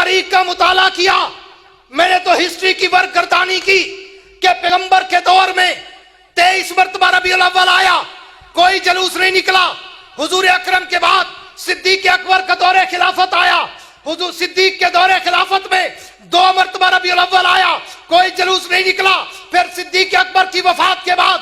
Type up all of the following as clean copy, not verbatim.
तारीख का मुताला किया, मैंने तो हिस्ट्री की बरगर्दानी की कि पैगंबर के दौर में 23 मरतबा रबीउल अव्वल आया, कोई जलूस नहीं निकला। हुजूर अकरम के बाद सिद्दीक अकबर का दौरे खिलाफत आया, हुजूर सिद्दीक के दौरे खिलाफत में 2 मरतबा रबीउल अव्वल आया, कोई जलूस नहीं निकला। फिर सिद्दीक अकबर की वफात के बाद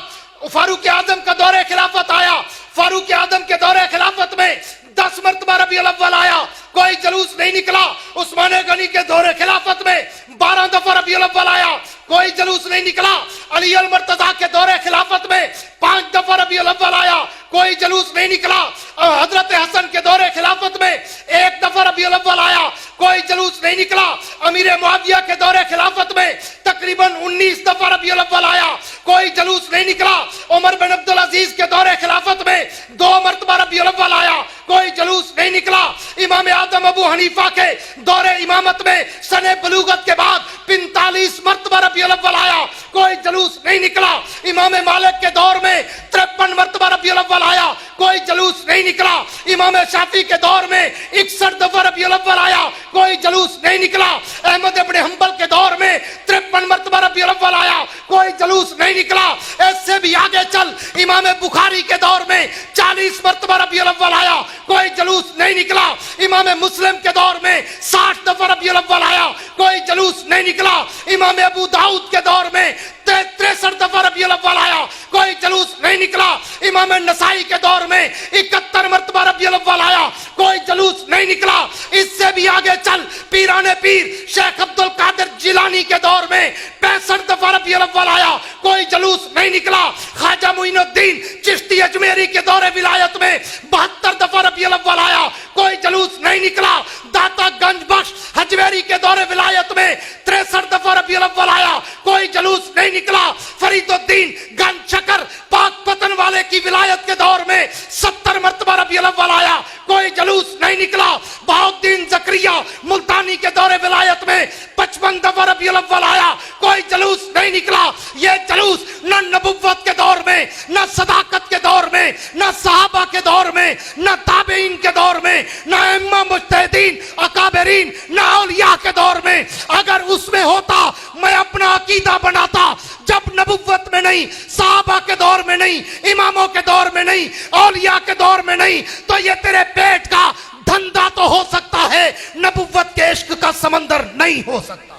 फारूक आजम का दौरे खिलाफत आया, फारूक आजम के दौरे खिलाफत में 10 मरतबा रबीउल अव्वल आया, कोई जलूस नहीं निकला। उस्मान गनी के दौरे खिलाफत में 12 दफा रबीउल अव्वल आया, कोई जलूस नहीं निकला। अली अल मुर्तजा के दौरे खिलाफत में 5 दफा रबीउल अव्वल आया, कोई जलूस नहीं निकला। हजरत हसन के दौरे खिलाफत में 1 दफा रबीउल अव्वल आया, कोई जलूस नहीं निकला। अमीर मुआविया के दौरे खिलाफत में तकरीबन 19 दफा रबीउल अव्वल आया, कोई जलूस नहीं निकला। उमर बिन अब्दुल अजीज के दौरे खिलाफत में 2 मरतबा रबीउल अव्वल आया, कोई जलूस नहीं निकला। इमाम आजम अबू हनीफा के दौरे इमामत में सने बलूगत के बाद 45 मरतबा रबीउल अव्वल आया, कोई जलूस नहीं निकला। इमाम मालिक के दौर में 53 मरतबा रबीउल अव्वल आया, कोई जलूस नहीं निकला। इमाम शाफी के दौर में 61 दफा रबीउल अव्वल आया, कोई जलूस नहीं निकला। अहमद इब्न हंबल के दौर में 53 मरतबा रबीउल अव्वल आया, कोई जलूस नहीं निकला। ऐसे भी आगे चल, इमाम बुखारी के दौर में 40 मरतबा रबीउल अव्वल आया, कोई जलूस नहीं निकला। इमाम मुस्लिम के दौर में 60 दफा रबीउल अव्वल आया, कोई जलूस नहीं निकला। इमाम अबू दाऊद के दौर में 63 दफा रबीउल अव्वल आया, कोई जलूस नहीं निकला। इमाम नसाई के दौर में 71 मरतबा रबीउल अव्वल आया, कोई जलूस नहीं निकला। इससे भी आगे चल, पीराने पीर शेख अब्दुल कादिर जिलानी के दौर में 65 दफा रबीउल अव्वल आया, कोई जलूस नहीं निकला। ख्वाजा मुइनुद्दीन चिश्ती अजमेरी के दौरे विलायत में 72 दफा रबीउल अव्वल आया, कोई जलूस नहीं निकला। दाता गंज बख्श हजवेरी के दौरे विलायत में 63 दफा रबीउल अव्वल आया, कोई जलूस नहीं निकला। फरीदुद्दीन गंज शकर पाक पतन वाले की विलायत के दौर में 70 मरतबा रबीउल अव्वल आया, कोई जलूस नहीं निकला। बहाउद्दीन जकरिया मुल्तानी के दौरे विलायत में 55 दफा रबीउल अव्वल आया, कोई जलूस नहीं निकला। ये जलूस न नबुव्वत के दौर में, न सदाकत के दौर में, न सहाबा के दौर में, न ताबेईन के दौर में, न इमाम मुज्तहिदीन अकाबरीन, न औलिया के दौर में। अगर उसमें होता मैं अपना अकीदा बनाता, जब नबुव्वत में नहीं, सहाबा के दौर में नहीं, इमामों के दौर में नहीं, औलिया के दौर में नहीं, तो ये तेरे पेट का धंधा तो हो सकता है, नबुव्वत के इश्क का समंदर नहीं हो सकता।